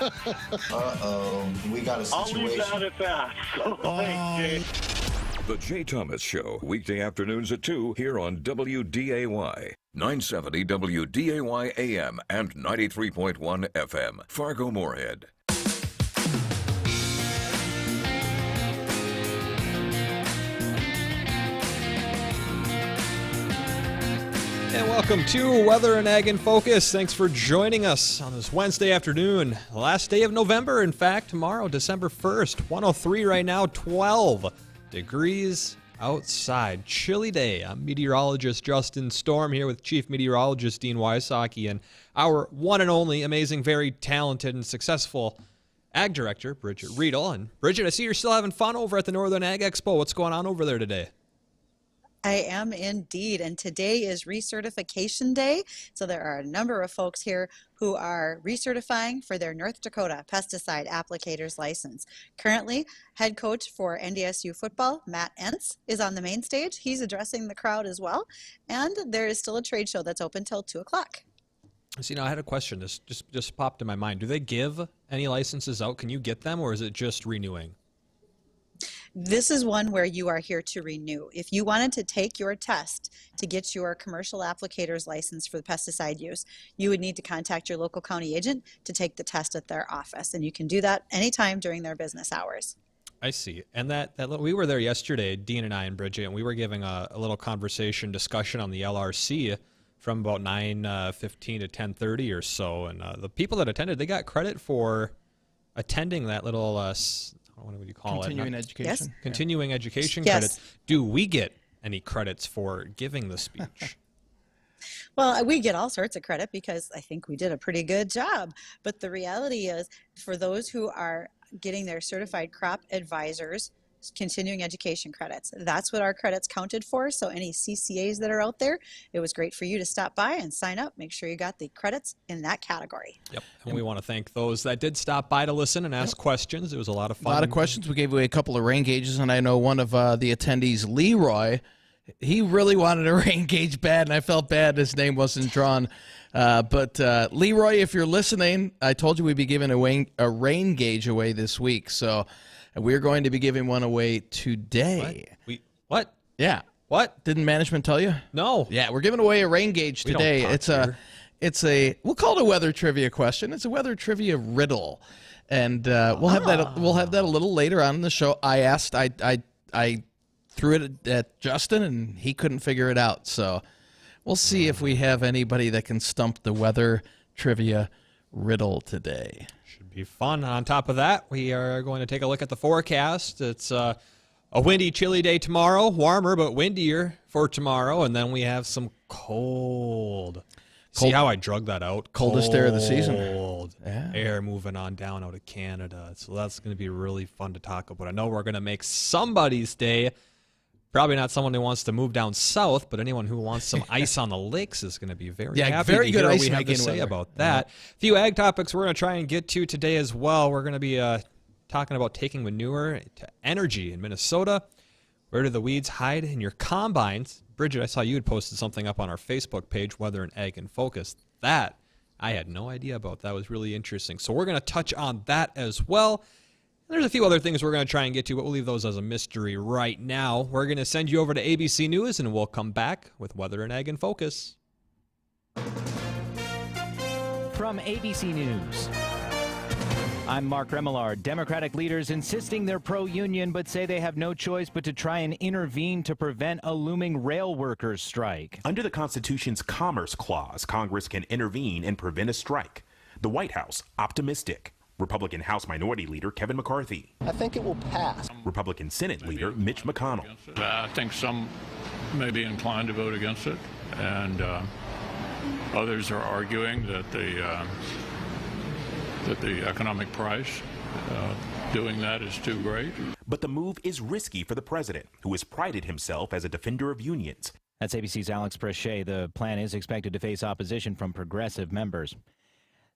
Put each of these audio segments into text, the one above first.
We got a situation. I'll leave that at that. So, thanks, Jay. The Jay Thomas Show, weekday afternoons at 2 here on WDAY. 970 WDAY AM and 93.1 FM. Fargo-Moorhead. And welcome to Weather and Ag in Focus. Thanks for joining us on this Wednesday afternoon. Last day of November, in fact, tomorrow, December 1st. 103 right now, 12 degrees outside. Chilly day. I'm meteorologist Justin Storm here with Chief Meteorologist Dean Wysocki and our one and only amazing, very talented and successful Ag Director, Bridgette Readel. And Bridgette, I see you're still having fun over at the Northern Ag Expo. What's going on over there today? I am indeed, and today is recertification day, so there are a number of folks here who are recertifying for their North Dakota pesticide applicator's license. Currently, head coach for NDSU football, Matt Entz, is on the main stage. He's addressing the crowd as well, and there is still a trade show that's open till 2 o'clock. So, I had a question. This just popped in my mind. Do they give any licenses out? Can you get them, or is it just renewing? This is one where you are here to renew. If you wanted to take your test to get your commercial applicator's license for the pesticide use, you would need to contact your local county agent to take the test at their office, and you can do that anytime during their business hours. I see. And that we were there yesterday, Dean and I and Bridgette, and we were giving a little discussion on the LRC from about 9:15 to 10:30 or so, and the people that attended, they got credit for attending that little what would you call Continuing it? education. Yes. Continuing education Yes. credits. Do we get any credits for giving the speech? Well, we get all sorts of credit because I think we did a pretty good job. But the reality is, for those who are getting their certified crop advisors continuing education credits, that's what our credits counted for. So any CCAs that are out there, it was great for you to stop by and sign up. Make sure you got the credits in that category. Yep. And we want to thank those that did stop by to listen and ask questions. It was a lot of fun. A lot of questions. We gave away a couple of rain gauges, and I know one of the attendees, Leroy, he really wanted a rain gauge bad, and I felt bad his name wasn't drawn. But Leroy, if you're listening, I told you we'd be giving a rain gauge away this week. So we're going to be giving one away today. What? Yeah. What? Didn't management tell you? No. Yeah, we're giving away a rain gauge today. We'll call it a weather trivia question. It's a weather trivia riddle, and we'll have that a little later on in the show. I threw it at Justin, and he couldn't figure it out. So we'll see if we have anybody that can stump the weather trivia riddle today. Be fun. On top of that, we are going to take a look at the forecast. It's a windy, chilly day tomorrow, warmer but windier for tomorrow, and then we have some cold. See how I drug that out? Coldest air of the season. Cold air moving on down out of Canada. So that's going to be really fun to talk about. I know we're going to make somebody's day. Probably not someone who wants to move down south, but anyone who wants some ice on the lakes is going to be very happy very to good hear what ice we have to making say weather. about that. A few ag topics we're going to try and get to today as well. We're going to be talking about taking manure to energy in Minnesota. Where do the weeds hide in your combines? Bridgette, I saw you had posted something up on our Facebook page, Weather and Ag in Focus. That I had no idea about. That was really interesting. So we're going to touch on that as well. There's a few other things we're going to try and get to, but we'll leave those as a mystery right now. We're going to send you over to ABC News, and we'll come back with Weather and Ag in Focus. From ABC News, I'm Mark Remillard. Democratic leaders insisting they're pro-union, but say they have no choice but to try and intervene to prevent a looming rail workers' strike. Under the Constitution's Commerce Clause, Congress can intervene and prevent a strike. The White House, optimistic. Republican House Minority Leader Kevin McCarthy. I think it will pass. Republican Senate Leader Mitch McConnell. I think some may be inclined to vote against it, and others are arguing that the economic price doing that is too great. But the move is risky for the president, who has prided himself as a defender of unions. That's ABC's Alex Bridgette. The plan is expected to face opposition from progressive members.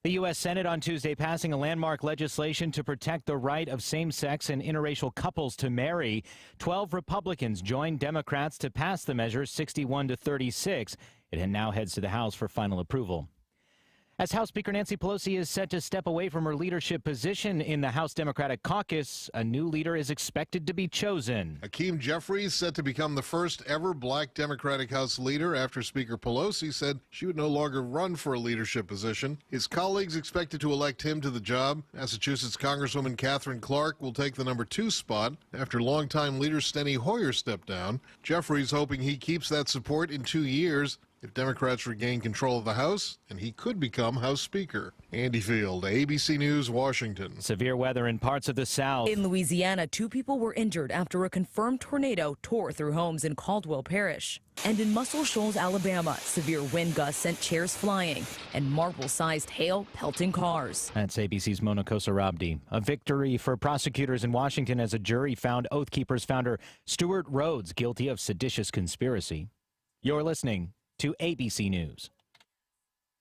The U.S. Senate on Tuesday passing a landmark legislation to protect the right of same-sex and interracial couples to marry. 12 Republicans joined Democrats to pass the measure 61-36. It now heads to the House for final approval. As House Speaker Nancy Pelosi is set to step away from her leadership position in the House Democratic caucus, a new leader is expected to be chosen. Hakeem Jeffries set to become the first ever black Democratic House leader after Speaker Pelosi said she would no longer run for a leadership position. His colleagues expected to elect him to the job. Massachusetts Congresswoman Catherine Clark will take the number 2 spot after longtime leader Steny Hoyer stepped down. Jeffries hoping he keeps that support in 2 years if Democrats regain control of the House, and he could become House Speaker. Andy Field, ABC News, Washington. Severe weather in parts of the South. In Louisiana, 2 people were injured after a confirmed tornado tore through homes in Caldwell Parish. And in Muscle Shoals, Alabama, severe wind gusts sent chairs flying and marble-sized hail pelting cars. That's ABC's Mona Kosarabdi. A victory for prosecutors in Washington as a jury found Oath Keepers founder Stuart Rhodes guilty of seditious conspiracy. You're listening to ABC News.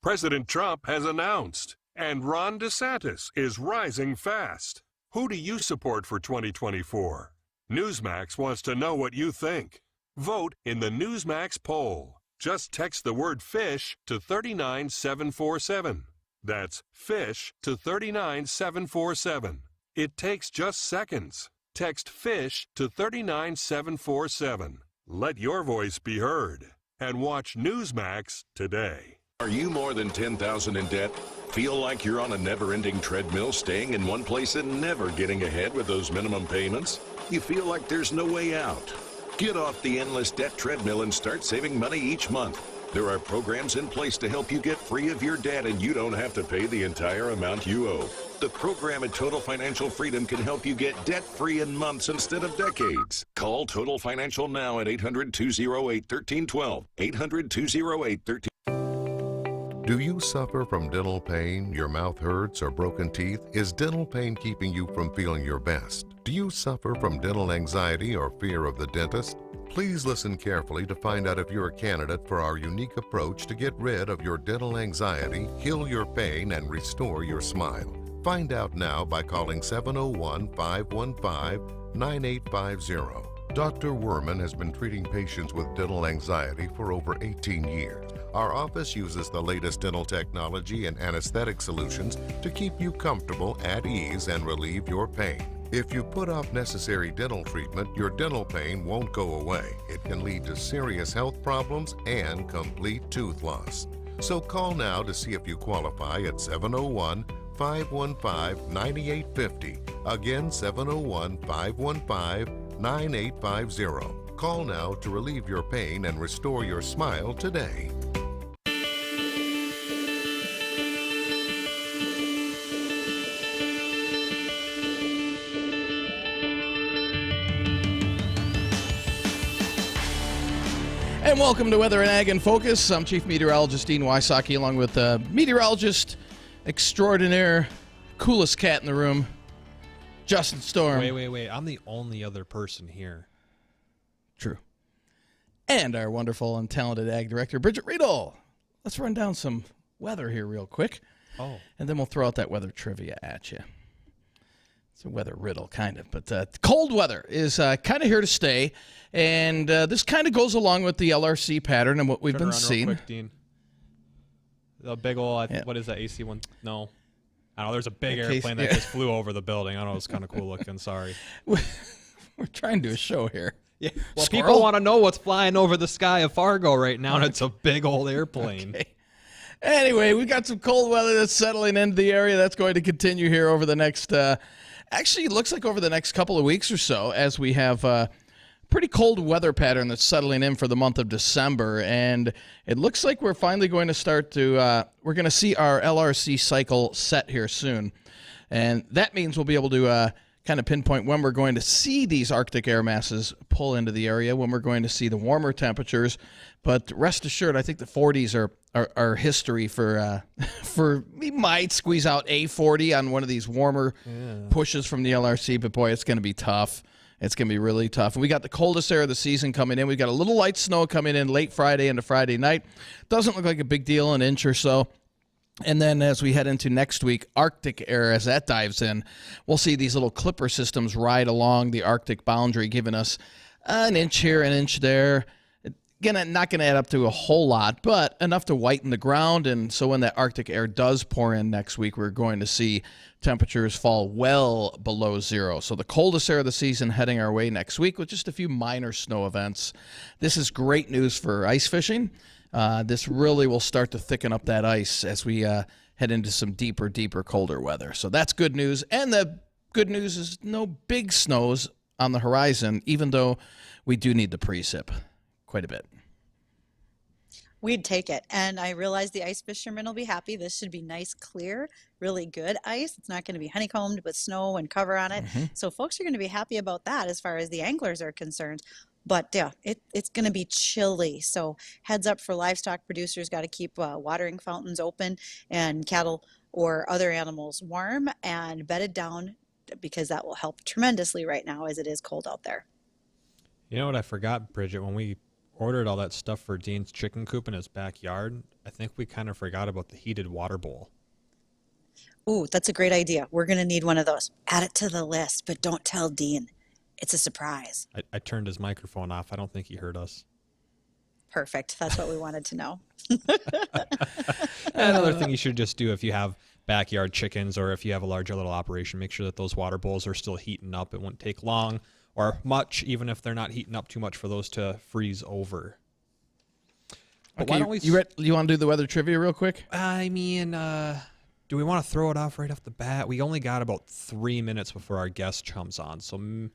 President Trump has announced, and Ron DeSantis is rising fast. Who do you support for 2024? Newsmax wants to know what you think. Vote in the Newsmax poll. Just text the word FISH to 39747. That's FISH to 39747. It takes just seconds. Text FISH to 39747. Let your voice be heard. And watch Newsmax today. Are you more than $10,000 in debt? Feel like you're on a never-ending treadmill, staying in one place and never getting ahead with those minimum payments? You feel like there's no way out? Get off the endless debt treadmill and start saving money each month. There are programs in place to help you get free of your debt, and you don't have to pay the entire amount you owe. The program at Total Financial Freedom can help you get debt-free in months instead of decades. Call Total Financial now at 800-208-1312. 800-208-1312. Do you suffer from dental pain, your mouth hurts, or broken teeth? Is dental pain keeping you from feeling your best? Do you suffer from dental anxiety or fear of the dentist? Please listen carefully to find out if you're a candidate for our unique approach to get rid of your dental anxiety, heal your pain, and restore your smile. Find out now by calling 701-515-9850. Dr. Werman has been treating patients with dental anxiety for over 18 years. Our office uses the latest dental technology and anesthetic solutions to keep you comfortable, at ease, and relieve your pain. If you put off necessary dental treatment, your dental pain won't go away. It can lead to serious health problems and complete tooth loss. So call now to see if you qualify at 701-515-9850. Again, 701-515-9850. Call now to relieve your pain and restore your smile today. And welcome to Weather and Ag in Focus. I'm Chief Meteorologist Dean Wysocki, along with meteorologist extraordinaire, coolest cat in the room, Justin Storm. Wait. I'm the only other person here. True. And our wonderful and talented Ag Director, Bridgette Readel. Let's run down some weather here real quick. Oh. And then we'll throw out that weather trivia at you. It's a weather riddle, kind of. But cold weather is kind of here to stay. And this kind of goes along with the LRC pattern and what we've been seeing. Real quick, Dean. The big old, what is that, AC one? No. I don't know. There's a big airplane that just flew over the building. I don't know. It's kind of cool looking. Sorry. We're trying to do a show here. Yeah. Well, people want to know what's flying over the sky of Fargo right now, and it's a big old airplane. Okay. Anyway, we got some cold weather that's settling into the area. That's going to continue here over the next, actually, it looks like over the next couple of weeks or so, as we have a pretty cold weather pattern that's settling in for the month of December. And it looks like we're finally going to start to, we're going to see our LRC cycle set here soon. And that means we'll be able to kind of pinpoint when we're going to see these Arctic air masses pull into the area, when we're going to see the warmer temperatures. But rest assured, I think the 40s are history for we might squeeze out a 40 on one of these warmer pushes from the LRC, but boy, it's going to be tough. It's going to be really tough. And we got the coldest air of the season coming in. We've got a little light snow coming in late Friday into Friday night. Doesn't look like a big deal, an inch or so. And then as we head into next week, Arctic air, as that dives in, we'll see these little clipper systems ride along the Arctic boundary, giving us an inch here, an inch there. not gonna add up to a whole lot, but enough to whiten the ground. And so when that Arctic air does pour in next week, we're going to see temperatures fall well below zero. So the coldest air of the season heading our way next week with just a few minor snow events. This is great news for ice fishing. This really will start to thicken up that ice as we head into some deeper, colder weather. So that's good news. And the good news is no big snows on the horizon, even though we do need the precip quite a bit. We'd take it. And I realize the ice fishermen will be happy. This should be nice, clear, really good ice. It's not going to be honeycombed with snow and cover on it. So folks are going to be happy about that as far as the anglers are concerned. But yeah, it's going to be chilly. So heads up for livestock producers, got to keep watering fountains open and cattle or other animals warm and bedded down, because that will help tremendously right now as it is cold out there. You know what I forgot, Bridget, when we ordered all that stuff for Dean's chicken coop in his backyard, I think we kind of forgot about the heated water bowl. Ooh, that's a great idea. We're going to need one of those. Add it to the list, but don't tell Dean. It's a surprise. I turned his microphone off. I don't think he heard us. Perfect. That's what we wanted to know. Another thing you should just do if you have backyard chickens or if you have a larger little operation, make sure that those water bowls are still heating up. It won't take long or much, even if they're not heating up too much, for those to freeze over. But okay, why don't we... You want to do the weather trivia real quick? I mean, do we want to throw it off right off the bat? We only got about 3 minutes before our guest comes on, so...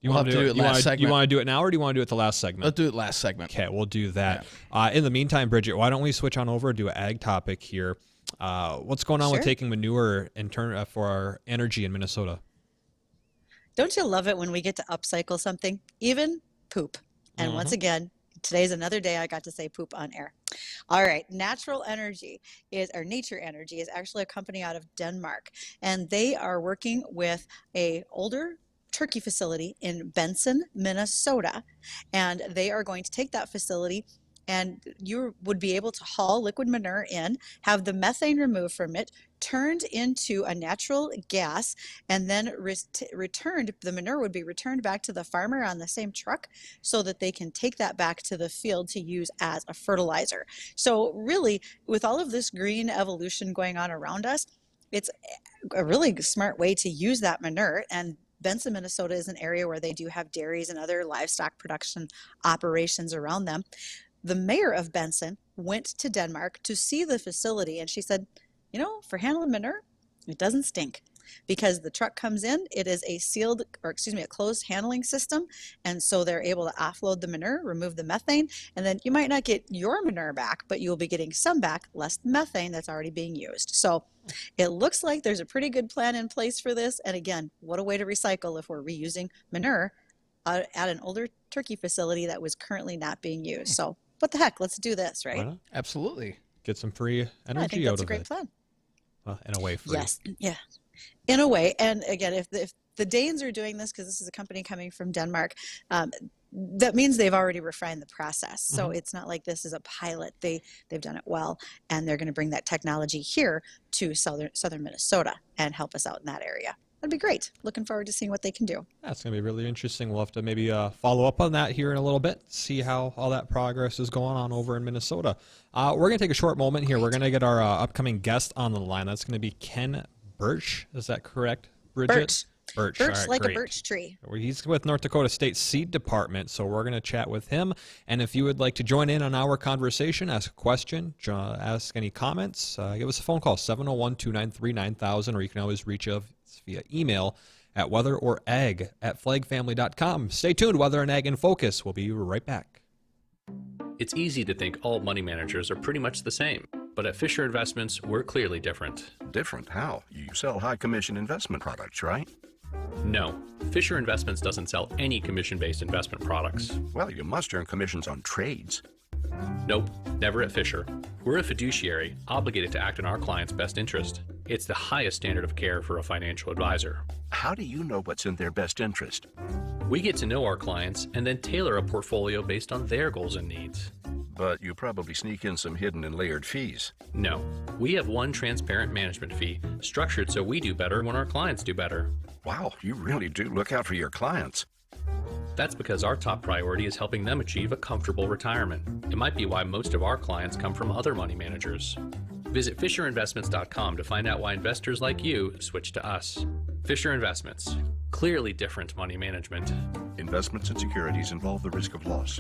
You want to do it last segment? You want to do it now, or do you want to do it the last segment? Let's do it last segment. Okay, we'll do that. Yeah. In the meantime, Bridget, why don't we switch on over and do an ag topic here? What's going on with taking manure in turn for our energy in Minnesota? Don't you love it when we get to upcycle something, even poop? And once again, today's another day I got to say poop on air. All right, Nature Energy is actually a company out of Denmark, and they are working with a older turkey facility in Benson, Minnesota, and they are going to take that facility, and you would be able to haul liquid manure in, have the methane removed from it, turned into a natural gas, and then the manure would be returned back to the farmer on the same truck so that they can take that back to the field to use as a fertilizer. So really, with all of this green evolution going on around us, it's a really smart way to use that manure. And Benson, Minnesota is an area where they do have dairies and other livestock production operations around them. The mayor of Benson went to Denmark to see the facility, and she said, you know, for handling manure, it doesn't stink, because the truck comes in, it is a closed handling system, and so they're able to offload the manure, remove the methane, and then you might not get your manure back, but you'll be getting some back, less methane that's already being used. So it looks like there's a pretty good plan in place for this, and again, what a way to recycle if we're reusing manure at an older turkey facility that was currently not being used. So what the heck, let's do this, right? Absolutely. Get some free energy out of it. I think that's a great plan. Well, in a way, free. Yes, yeah, in a way. And again, if the Danes are doing this, because this is a company coming from Denmark, that means they've already refined the process. So it's not like this is a pilot. They've done it well, and they're going to bring that technology here to southern Minnesota and help us out in that area. That'd be great. Looking forward to seeing what they can do. That's going to be really interesting. We'll have to maybe follow up on that here in a little bit, see how all that progress is going on over in Minnesota. We're going to take a short moment here. We're going to get our upcoming guest on the line. That's going to be Ken Bertsch. Is that correct, Bridget? Birch, right, like great. a birch tree. He's with North Dakota State Seed Department, so we're going to chat with him. And if you would like to join in on our conversation, ask a question, ask any comments, give us a phone call, 701-293-9000, or you can always reach us via email at weatherorag@flagfamily.com. Stay tuned. Weather and Ag in Focus. We'll be right back. It's easy to think all money managers are pretty much the same. But at Fisher Investments, we're clearly different. Different? How? You sell high commission investment products, right? No, Fisher Investments doesn't sell any commission-based investment products. Well, you must earn commissions on trades. Nope, never at Fisher. We're a fiduciary, obligated to act in our client's best interest. It's the highest standard of care for a financial advisor. How do you know what's in their best interest? We get to know our clients and then tailor a portfolio based on their goals and needs. But you probably sneak in some hidden and layered fees. No, we have one transparent management fee, structured so we do better when our clients do better. Wow, you really do look out for your clients. That's because our top priority is helping them achieve a comfortable retirement. It might be why most of our clients come from other money managers. Visit FisherInvestments.com to find out why investors like you switch to us. Fisher Investments. Clearly different money management. Investments and securities involve the risk of loss.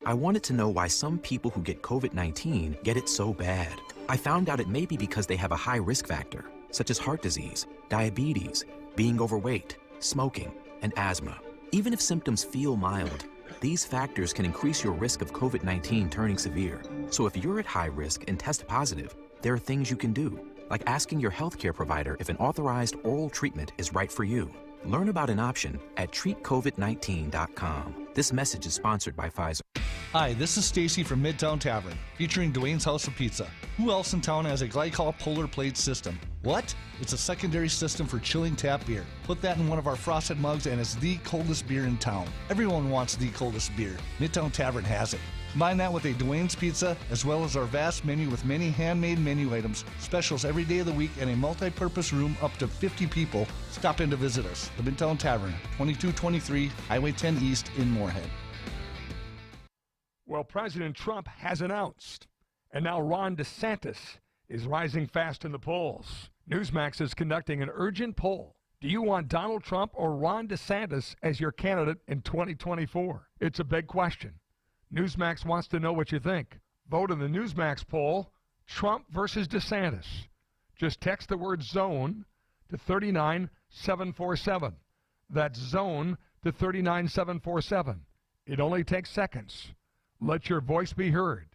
I wanted to know why some people who get COVID-19 get it so bad. I found out it may be because they have a high risk factor, such as heart disease, diabetes, being overweight, smoking, and asthma. Even if symptoms feel mild, these factors can increase your risk of COVID-19 turning severe. So if you're at high risk and test positive, there are things you can do, like asking your healthcare provider if an authorized oral treatment is right for you. Learn about an option at treatcovid19.com. This message is sponsored by Pfizer. Hi, this is Stacy from Midtown Tavern, featuring Dwayne's House of Pizza. Who else in town has a glycol polar plate system? What? It's a secondary system for chilling tap beer. Put that in one of our frosted mugs and it's the coldest beer in town. Everyone wants the coldest beer. Midtown Tavern has it. Combine that with a Dwayne's Pizza, as well as our vast menu with many handmade menu items, specials every day of the week, and a multi-purpose room up to 50 people. Stop in to visit us. The Midtown Tavern, 2223 Highway 10 East in Moorhead. Well, President Trump has announced, and now Ron DeSantis is rising fast in the polls. Newsmax is conducting an urgent poll. Do you want Donald Trump or Ron DeSantis as your candidate in 2024? It's a big question. Newsmax wants to know what you think. Vote in the Newsmax poll, Trump versus DeSantis. Just text the word ZONE to 39747. That's ZONE to 39747. It only takes seconds. Let your voice be heard.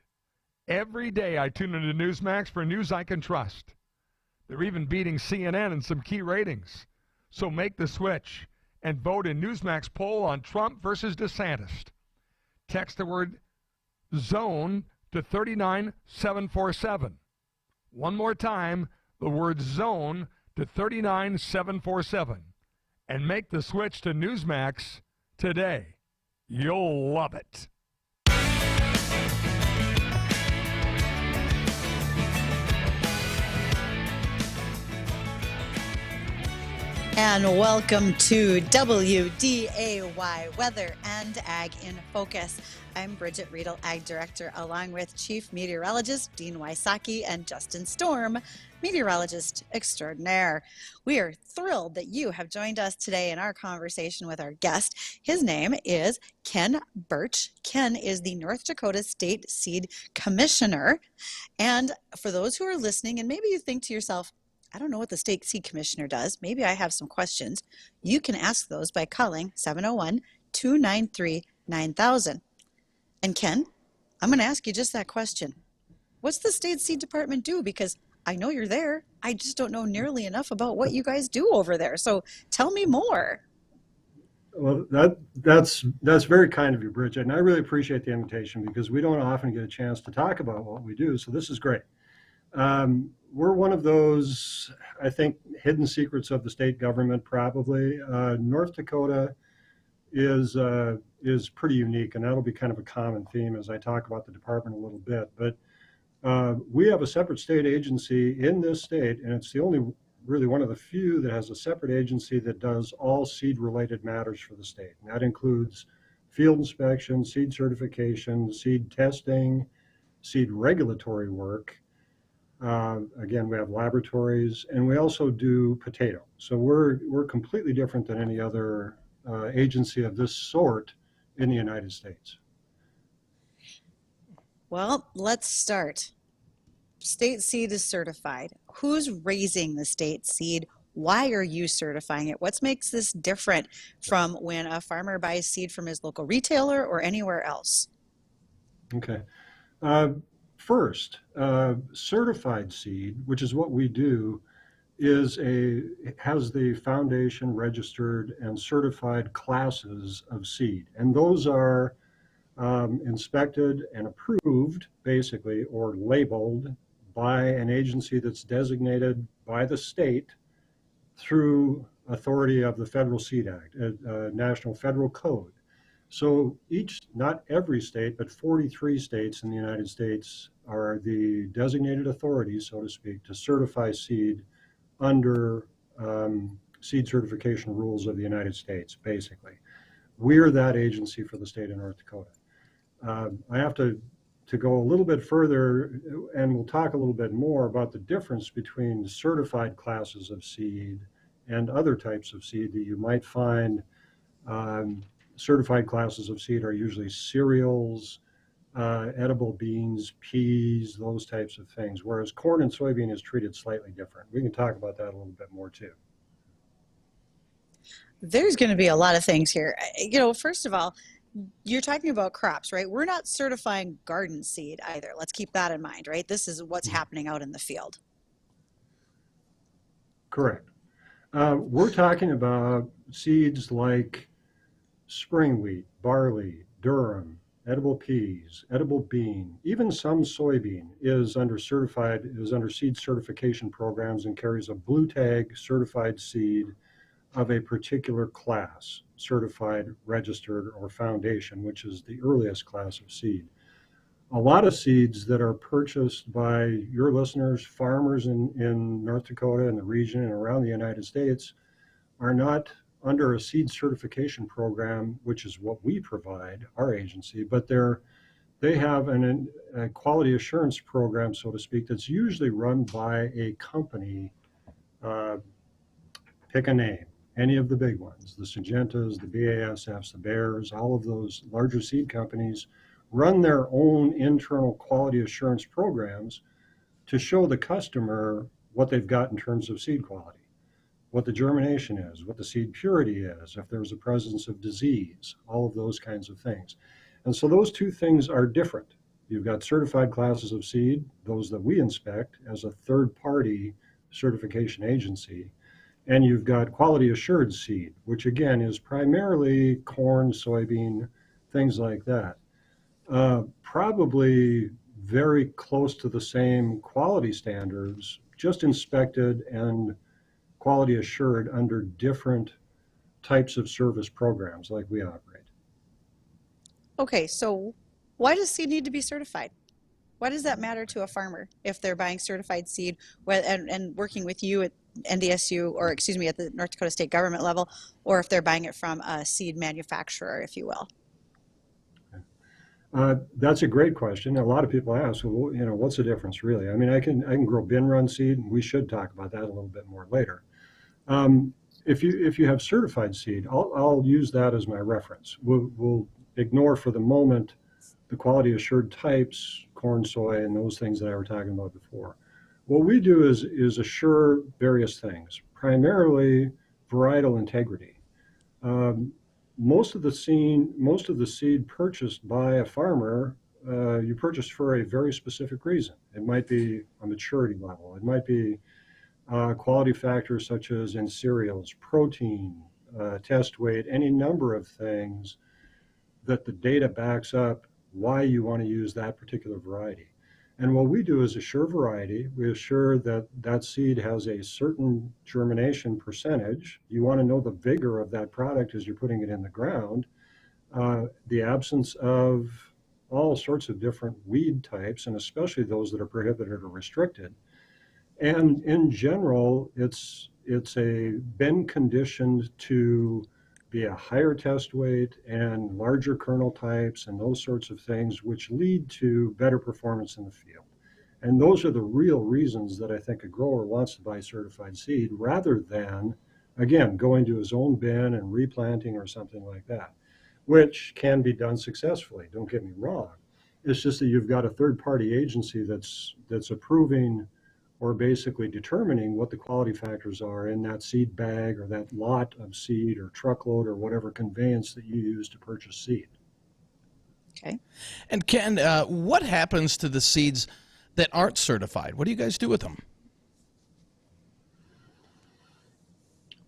Every day I tune into Newsmax for news I can trust. They're even beating CNN in some key ratings. So make the switch and vote in Newsmax poll on Trump versus DeSantis. Text the word ZONE to 39747. One more time, the word ZONE to 39747. And make the switch to Newsmax today. You'll love it. And welcome to WDAY Weather and Ag in Focus. I'm Bridgette, Readel Ag Director, along with Chief Meteorologist Dean Wysocki and Justin Storm, Meteorologist Extraordinaire. We are thrilled that you have joined us today in our conversation with our guest. His name is Ken Bertsch. Ken is the North Dakota State Seed Commissioner. And for those who are listening, and maybe you think to yourself, I don't know what the State Seed Commissioner does. Maybe I have some questions. You can ask those by calling 701-293-9000. And Ken, I'm going to ask you just that question. What's the State Seed Department do? Because I know you're there. I just don't know nearly enough about what you guys do over there. So tell me more. Well, that's very kind of you, Bridgette, and I really appreciate the invitation because we don't often get a chance to talk about what we do. So this is great. We're one of those, I think, hidden secrets of the state government, probably. North Dakota is pretty unique, and that'll be kind of a common theme as I talk about the department a little bit. But we have a separate state agency in this state, and it's the only, really one of the few that has a separate agency that does all seed-related matters for the state. And that includes field inspection, seed certification, seed testing, seed regulatory work. Again, we have laboratories, and we also do potato. So we're completely different than any other agency of this sort in the United States. Well, let's start. State seed is certified. Who's raising the state seed? Why are you certifying it? What makes this different from when a farmer buys seed from his local retailer or anywhere else? Okay. First, certified seed, which is what we do, has the foundation registered and certified classes of seed. And those are inspected and approved, basically, or labeled by an agency that's designated by the state through authority of the Federal Seed Act, National Federal Code. So not every state, but 43 states in the United States are the designated authorities, so to speak, to certify seed under seed certification rules of the United States, basically. we're that agency for the state of North Dakota. I have to go a little bit further, and we'll talk a little bit more about the difference between certified classes of seed and other types of seed that you might find. Certified classes of seed are usually cereals, edible beans, peas, those types of things, whereas corn and soybean is treated slightly different. We can talk about that a little bit more too. There's going to be a lot of things here. First of all, you're talking about crops, right? We're not certifying garden seed either. Let's keep that in mind, right? This is what's happening out in the field. Correct. We're talking about seeds like spring wheat, barley, durum, edible peas, edible bean, even some soybean is under seed certification programs and carries a blue tag certified seed of a particular class, certified, registered, or foundation, which is the earliest class of seed. A lot of seeds that are purchased by your listeners, farmers in North Dakota and the region and around the United States, are not under a seed certification program, which is what we provide, our agency, but they have a quality assurance program, so to speak, that's usually run by a company. Pick a name, any of the big ones, the Syngentas, the BASFs, the Bayers, all of those larger seed companies run their own internal quality assurance programs to show the customer what they've got in terms of seed quality, what the germination is, what the seed purity is, if there's a presence of disease, all of those kinds of things. And so those two things are different. You've got certified classes of seed, those that we inspect as a third-party certification agency, and you've got quality assured seed, which again is primarily corn, soybean, things like that. Probably very close to the same quality standards, just inspected and quality assured under different types of service programs like we operate. Okay, so why does seed need to be certified? Why does that matter to a farmer if they're buying certified seed and working with you at NDSU, or excuse me, at the North Dakota state government level, or if they're buying it from a seed manufacturer, if you will? That's a great question. A lot of people ask, well, what's the difference really? I mean, I can grow bin run seed, and we should talk about that a little bit more later. If you have certified seed, I'll use that as my reference. We'll ignore for the moment the quality assured types, corn, soy, and those things that I were talking about before. What we do is assure various things, primarily varietal integrity. Most of the seed purchased by a farmer, you purchase for a very specific reason. It might be a maturity level. It might be quality factors such as in cereals, protein, test weight, any number of things that the data backs up why you want to use that particular variety. And what we do is assure variety. We assure that that seed has a certain germination percentage. You want to know the vigor of that product as you're putting it in the ground, the absence of all sorts of different weed types, and especially those that are prohibited or restricted. And in general, it's been conditioned to be a higher test weight and larger kernel types and those sorts of things, which lead to better performance in the field. And those are the real reasons that I think a grower wants to buy certified seed, rather than, again, going to his own bin and replanting or something like that, which can be done successfully, don't get me wrong. It's just that you've got a third-party agency that's approving or basically determining what the quality factors are in that seed bag or that lot of seed or truckload or whatever conveyance that you use to purchase seed. Okay. And Ken, what happens to the seeds that aren't certified? What do you guys do with them?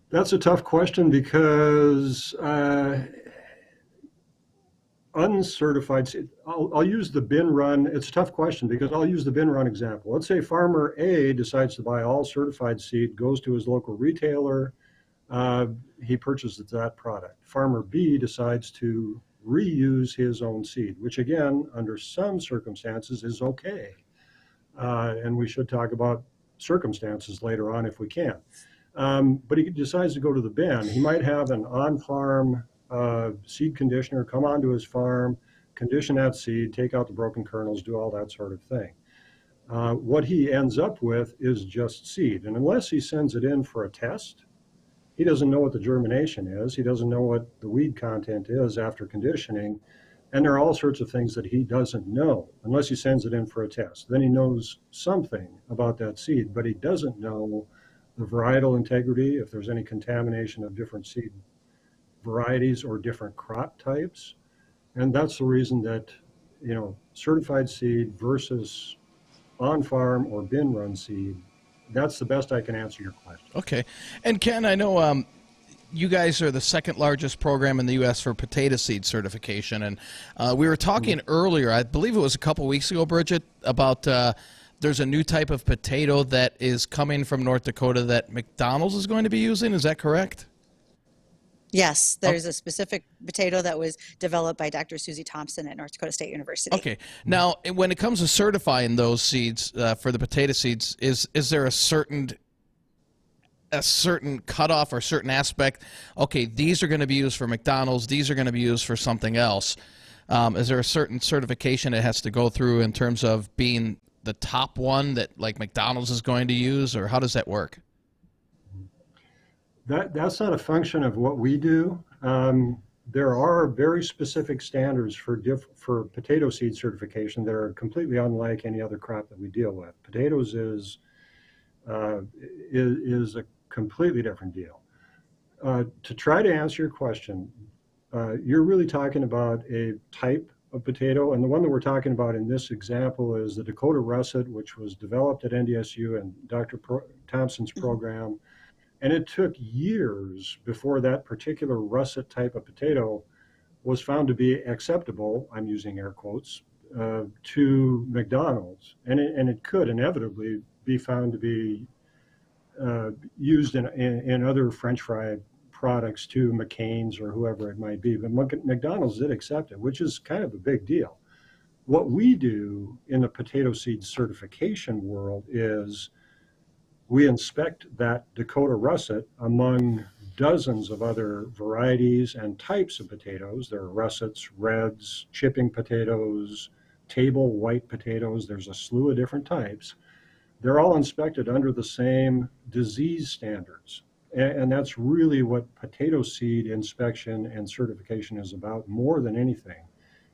That's a tough question because uncertified seed, I'll use the bin run. It's a tough question because I'll use the bin run example. Let's say farmer A decides to buy all certified seed, goes to his local retailer, he purchases that product. Farmer B decides to reuse his own seed, which again, under some circumstances is okay. And we should talk about circumstances later on if we can. But he decides to go to the bin. He might have an on-farm seed conditioner, come onto his farm, condition that seed, take out the broken kernels, do all that sort of thing. What he ends up with is just seed. And unless he sends it in for a test, he doesn't know what the germination is. He doesn't know what the weed content is after conditioning. And there are all sorts of things that he doesn't know unless he sends it in for a test. Then he knows something about that seed, but he doesn't know the varietal integrity, if there's any contamination of different seed varieties or different crop types. And that's the reason that, certified seed versus on-farm or bin-run seed, that's the best I can answer your question. Okay. And Ken, I know you guys are the second largest program in the U.S. for potato seed certification. And we were talking earlier, I believe it was a couple weeks ago, Bridgette, about there's a new type of potato that is coming from North Dakota that McDonald's is going to be using. Is that correct? Yes, there's a specific potato that was developed by Dr. Susie Thompson at North Dakota State University. Okay. Now, when it comes to certifying those seeds for the potato seeds, is there a certain cutoff or certain aspect? Okay, these are going to be used for McDonald's. These are going to be used for something else. Is there a certain certification it has to go through in terms of being the top one that like McDonald's is going to use, or how does that work? That's not a function of what we do. There are very specific standards for potato seed certification that are completely unlike any other crop that we deal with. Potatoes is a completely different deal. To try to answer your question, you're really talking about a type of potato, and the one that we're talking about in this example is the Dakota russet, which was developed at NDSU and Dr. Thompson's program. And it took years before that particular russet type of potato was found to be acceptable, I'm using air quotes, to McDonald's. And it could inevitably be found to be used in other French fry products too, McCain's or whoever it might be. But McDonald's did accept it, which is kind of a big deal. What we do in the potato seed certification world is we inspect that Dakota russet among dozens of other varieties and types of potatoes. There are russets, reds, chipping potatoes, table white potatoes. There's a slew of different types. They're all inspected under the same disease standards. And that's really what potato seed inspection and certification is about more than anything,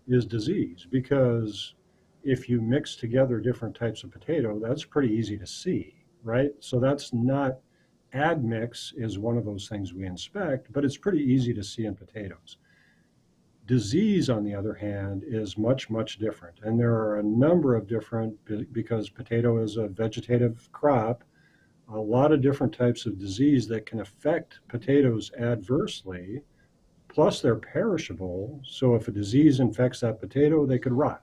is disease. Because if you mix together different types of potato, that's pretty easy to see. Right? So that's not, admix is one of those things we inspect, but it's pretty easy to see in potatoes. Disease, on the other hand, is much, much different. And there are a number of different, because potato is a vegetative crop, a lot of different types of disease that can affect potatoes adversely, plus they're perishable. So if a disease infects that potato, they could rot.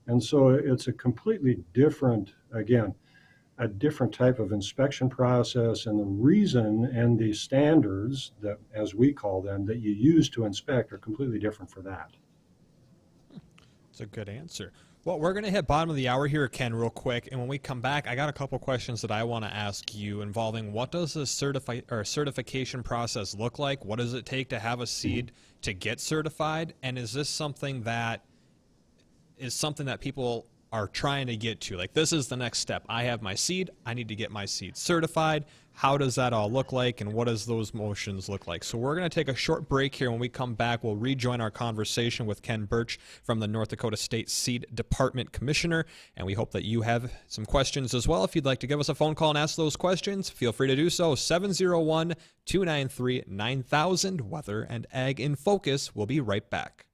And so it's a completely different, again, a different type of inspection process, and the reason and the standards that, as we call them, that you use to inspect are completely different for that. That's a good answer. Well, we're going to hit bottom of the hour here, Ken, real quick, and when we come back, I got a couple questions that I want to ask you involving what does the certification process look like? What does it take to have a seed to get certified? And is this something that people are trying to get to? Like, this is the next step. I have my seed. I need to get my seed certified. How does that all look like, and what does those motions look like? So we're going to take a short break here. When we come back, we'll rejoin our conversation with Ken Bertsch from the North Dakota State Seed Department Commissioner, and we hope that you have some questions as well. If you'd like to give us a phone call and ask those questions, feel free to do so. 701-293-9000. Weather and Ag in Focus. We'll be right back.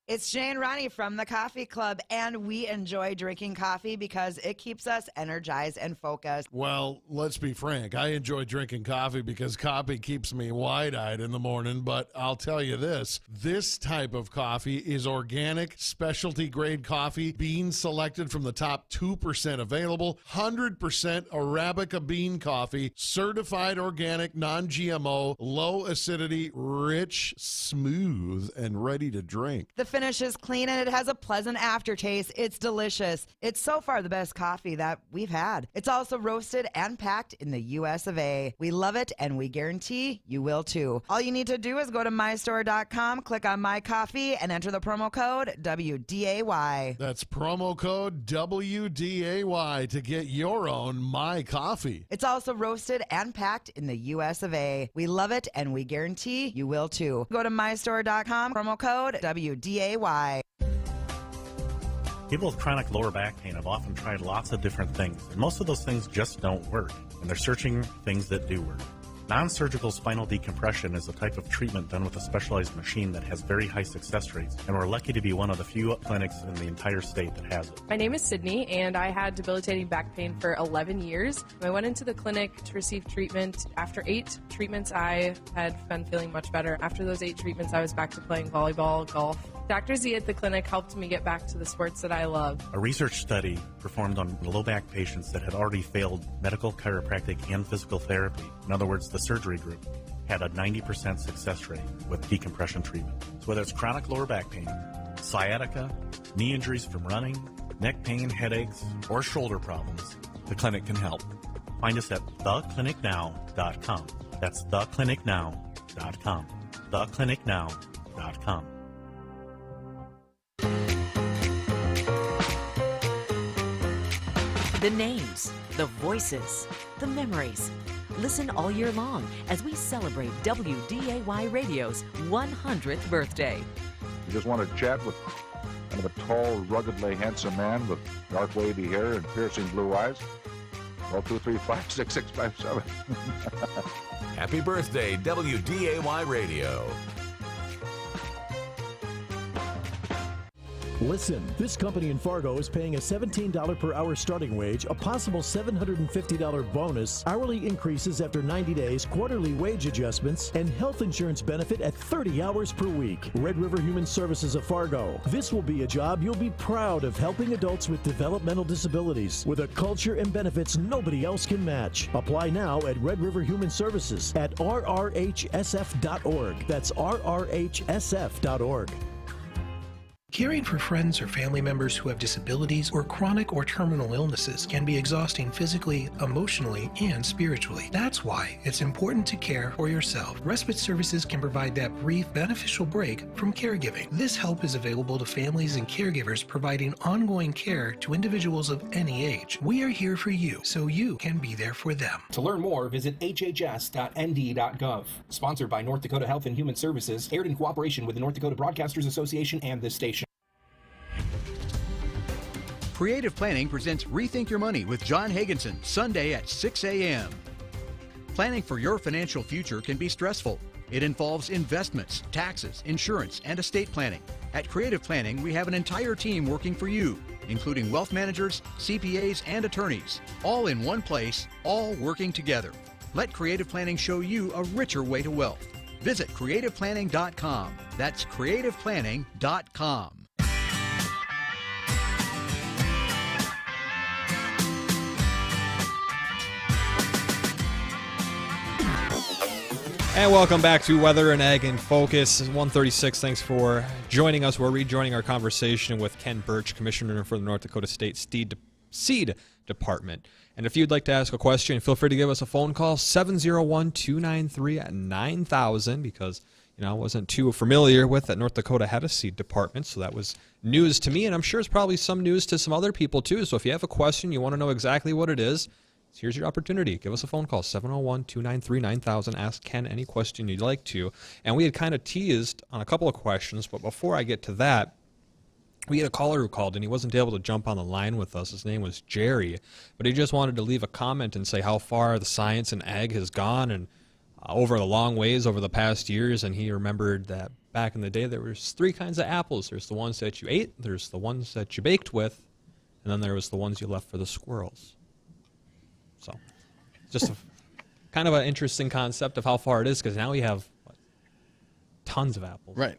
It's Jay and Ronnie from the Coffee Club, and we enjoy drinking coffee because it keeps us energized and focused. Well, let's be frank. I enjoy drinking coffee because coffee keeps me wide-eyed in the morning, but I'll tell you this type of coffee is organic, specialty-grade coffee, beans selected from the top 2% available, 100% Arabica bean coffee, certified organic, non-GMO, low acidity, rich, smooth, and ready to drink. The finish is clean and it has a pleasant aftertaste. It's delicious. It's so far the best coffee that we've had. It's also roasted and packed in the US of A. We love it and we guarantee you will too. All you need to do is go to mystore.com, click on My Coffee, and enter the promo code WDAY. That's promo code WDAY to get your own My Coffee. It's also roasted and packed in the US of A. We love it and we guarantee you will too. Go to mystore.com, promo code WDAY. People with chronic lower back pain have often tried lots of different things, and most of those things just don't work, and they're searching things that do work. Non-surgical spinal decompression is a type of treatment done with a specialized machine that has very high success rates, and we're lucky to be one of the few clinics in the entire state that has it. My name is Sydney, and I had debilitating back pain for 11 years. I went into the clinic to receive treatment. After 8 treatments, I had been feeling much better. After those 8 treatments, I was back to playing volleyball, golf. Dr. Z at the clinic helped me get back to the sports that I love. A research study performed on low back patients that had already failed medical, chiropractic, and physical therapy, in other words, the surgery group, had a 90% success rate with decompression treatment. So whether it's chronic lower back pain, sciatica, knee injuries from running, neck pain, headaches, or shoulder problems, the clinic can help. Find us at theclinicnow.com. That's theclinicnow.com. theclinicnow.com. The names, the voices, the memories. Listen all year long as we celebrate WDAY Radio's 100th birthday. You just want to chat with kind of a tall, ruggedly handsome man with dark wavy hair and piercing blue eyes? Well, 235-6657. Happy birthday, WDAY Radio. Listen, this company in Fargo is paying a $17 per hour starting wage, a possible $750 bonus, hourly increases after 90 days, quarterly wage adjustments, and health insurance benefit at 30 hours per week. Red River Human Services of Fargo. This will be a job you'll be proud of, helping adults with developmental disabilities with a culture and benefits nobody else can match. Apply now at Red River Human Services at rrhsf.org. That's rrhsf.org. Caring for friends or family members who have disabilities or chronic or terminal illnesses can be exhausting physically, emotionally, and spiritually. That's why it's important to care for yourself. Respite services can provide that brief, beneficial break from caregiving. This help is available to families and caregivers providing ongoing care to individuals of any age. We are here for you, so you can be there for them. To learn more, visit hhs.nd.gov. Sponsored by North Dakota Health and Human Services, aired in cooperation with the North Dakota Broadcasters Association and this station. Creative Planning presents Rethink Your Money with John Hagenson, Sunday at 6 a.m. Planning for your financial future can be stressful. It involves investments, taxes, insurance, and estate planning. At Creative Planning, we have an entire team working for you, including wealth managers, CPAs, and attorneys, all in one place, all working together. Let Creative Planning show you a richer way to wealth. Visit creativeplanning.com. That's creativeplanning.com. And welcome back to Weather and Ag in Focus. 136. Thanks for joining us. We're rejoining our conversation with Ken Bertsch, Commissioner for the North Dakota State Seed Department. And if you'd like to ask a question, feel free to give us a phone call, 701-293-9000, because I wasn't too familiar with that North Dakota had a seed department, so that was news to me, and I'm sure it's probably some news to some other people too. So if you have a question, you want to know exactly what it is, here's your opportunity. Give us a phone call, 701-293-9000. Ask Ken any question you'd like to. And we had kind of teased on a couple of questions, but before I get to that, we had a caller who called, and he wasn't able to jump on the line with us. His name was Jerry, but he just wanted to leave a comment and say how far the science in ag has gone and over the long ways over the past years. And he remembered that back in the day there was 3 kinds of apples. There's the ones that you ate, there's the ones that you baked with, and then there was the ones you left for the squirrels. So just kind of an interesting concept of how far it is, because now we have tons of apples. Right.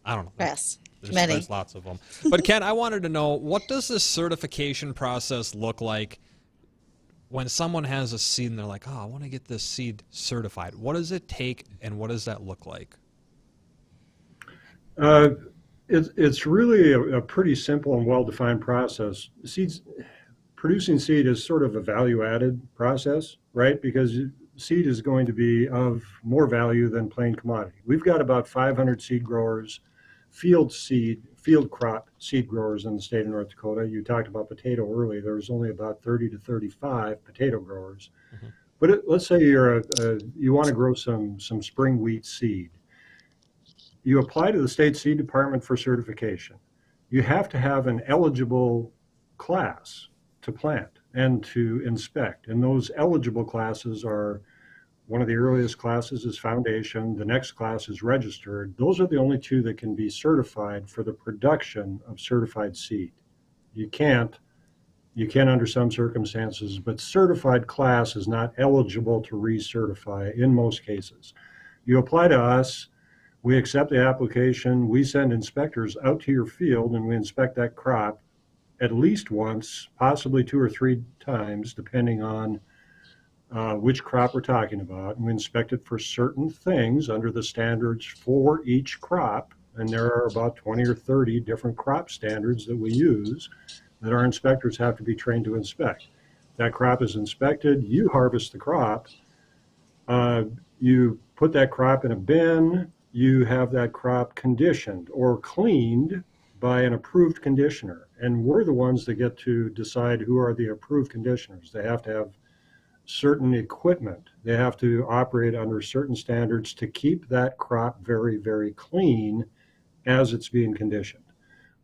I don't know. Yes, many. There's lots of them. But Ken, I wanted to know, what does this certification process look like when someone has a seed and they're like, oh, I want to get this seed certified? What does it take, and what does that look like? It's really a pretty simple and well-defined process. Producing seed is sort of a value-added process, right? Because seed is going to be of more value than plain commodity. We've got about 500 seed growers, field crop seed growers in the state of North Dakota. You talked about potato earlier. There's only about 30 to 35 potato growers. Mm-hmm. But let's say you want to grow some spring wheat seed. You apply to the state seed department for certification. You have to have an eligible class to plant and to inspect. And those eligible classes are, one of the earliest classes is foundation, the next class is registered. Those are the only two that can be certified for the production of certified seed. You can under some circumstances, but certified class is not eligible to recertify in most cases. You apply to us, we accept the application, we send inspectors out to your field, and we inspect that crop at least once, possibly 2 or 3 times, depending on which crop we're talking about. And we inspect it for certain things under the standards for each crop. And there are about 20 or 30 different crop standards that we use that our inspectors have to be trained to inspect. That crop is inspected, you harvest the crop, you put that crop in a bin, you have that crop conditioned or cleaned by an approved conditioner. And we're the ones that get to decide who are the approved conditioners. They have to have certain equipment. They have to operate under certain standards to keep that crop very, very clean as it's being conditioned.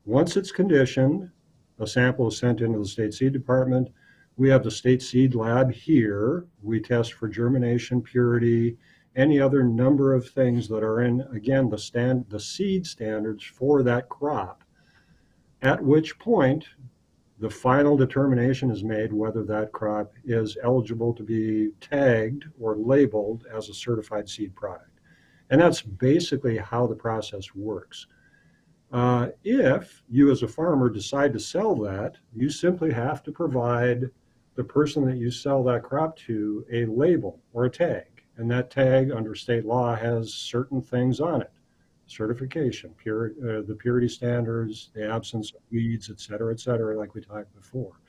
Once it's conditioned, a sample is sent into the state seed department. We have the state seed lab here. We test for germination, purity, any other number of things that are in, again, the seed standards for that crop, at which point the final determination is made whether that crop is eligible to be tagged or labeled as a certified seed product. And that's basically how the process works. If you as a farmer decide to sell that, you simply have to provide the person that you sell that crop to a label or a tag. And that tag under state law has certain things on it: certification, the purity standards, the absence of weeds, et cetera, like we talked before.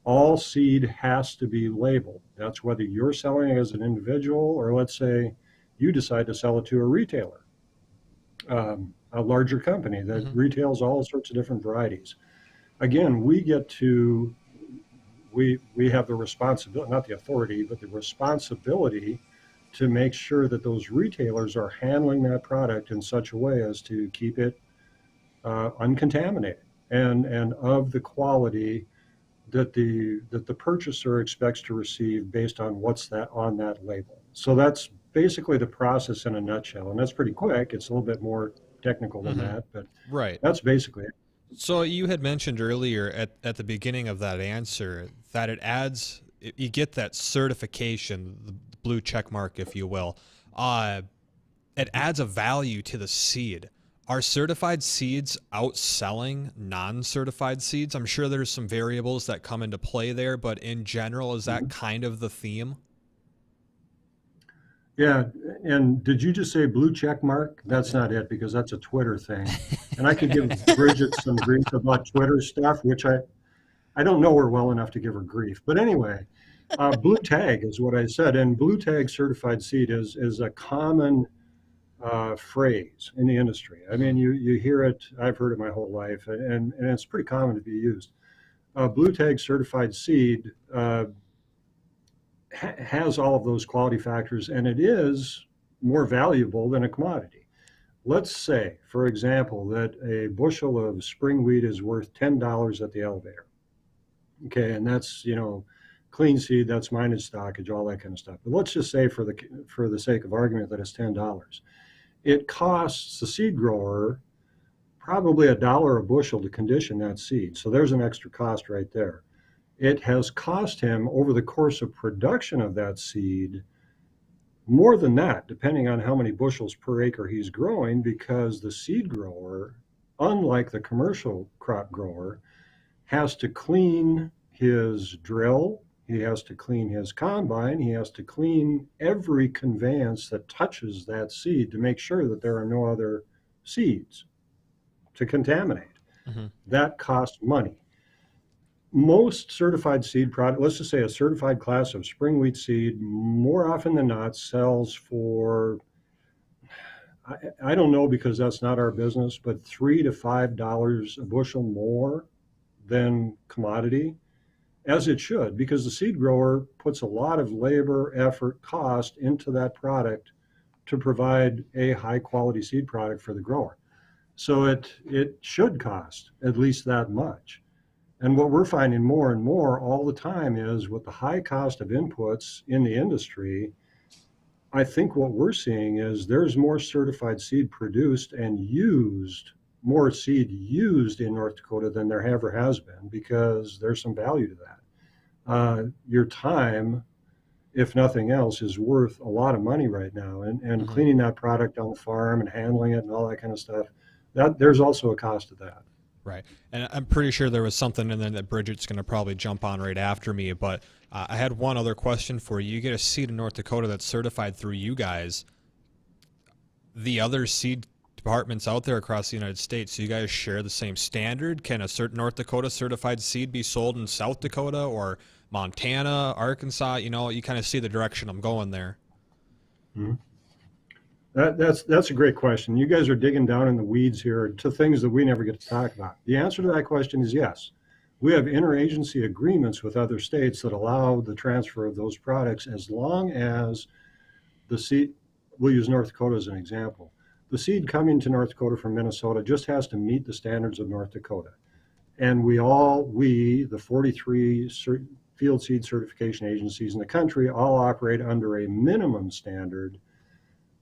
All seed has to be labeled. That's whether you're selling it as an individual, or let's say you decide to sell it to a retailer, a larger company that retails all sorts of different varieties. Again, we have the responsibility, not the authority, but the responsibility to make sure that those retailers are handling that product in such a way as to keep it uncontaminated and of the quality that the purchaser expects to receive based on what's on that label. So that's basically the process in a nutshell, and that's pretty quick. It's a little bit more technical than that, but right, that's basically it. So you had mentioned earlier at the beginning of that answer that you get that certification, the blue check mark, if you will. It adds a value to the seed. Are certified seeds outselling non-certified seeds? I'm sure there's some variables that come into play there, but in general, is that kind of the theme? Yeah, and did you just say blue check mark? That's not it, because that's a Twitter thing. And I could give Bridgette some grief about Twitter stuff, which I don't know her well enough to give her grief. But anyway, blue tag is what I said, and blue tag certified seed is a common phrase in the industry. I mean, you hear it, I've heard it my whole life, and it's pretty common to be used. Blue tag certified seed has all of those quality factors, and it is more valuable than a commodity. Let's say, for example, that a bushel of spring wheat is worth $10 at the elevator. Okay, and that's, clean seed, that's minus stockage, all that kind of stuff. But let's just say for the sake of argument that it's $10. It costs the seed grower probably $1 a bushel to condition that seed. So there's an extra cost right there. It has cost him over the course of production of that seed more than that, depending on how many bushels per acre he's growing, because the seed grower, unlike the commercial crop grower, has to clean his drill, he has to clean his combine, he has to clean every conveyance that touches that seed to make sure that there are no other seeds to contaminate. That costs money. Most certified seed product, let's just say a certified class of spring wheat seed, more often than not sells for, I don't know because that's not our business, but $3 to $5 a bushel more than commodity, as it should, because the seed grower puts a lot of labor, effort, cost into that product to provide a high quality seed product for the grower. So it should cost at least that much. And what we're finding more and more all the time is with the high cost of inputs in the industry, I think what we're seeing is there's more certified seed produced and used, more seed used in North Dakota than there ever has been, because there's some value to that. Your time, if nothing else, is worth a lot of money right now. And cleaning that product on the farm and handling it and all that kind of stuff, there's also a cost to that. Right. And I'm pretty sure there was something in there that Bridgette's going to probably jump on right after me. But I had one other question for you. You get a seed in North Dakota that's certified through you guys. The other seed departments out there across the United States, so you guys share the same standard? Can a certain North Dakota certified seed be sold in South Dakota or Montana, Arkansas? You know, you kind of see the direction I'm going there. Mm-hmm. That's a great question. You guys are digging down in the weeds here to things that we never get to talk about. The answer to that question is yes. We have interagency agreements with other states that allow the transfer of those products as long as the seed, we'll use North Dakota as an example. The seed coming to North Dakota from Minnesota just has to meet the standards of North Dakota. And the 43 field seed certification agencies in the country all operate under a minimum standard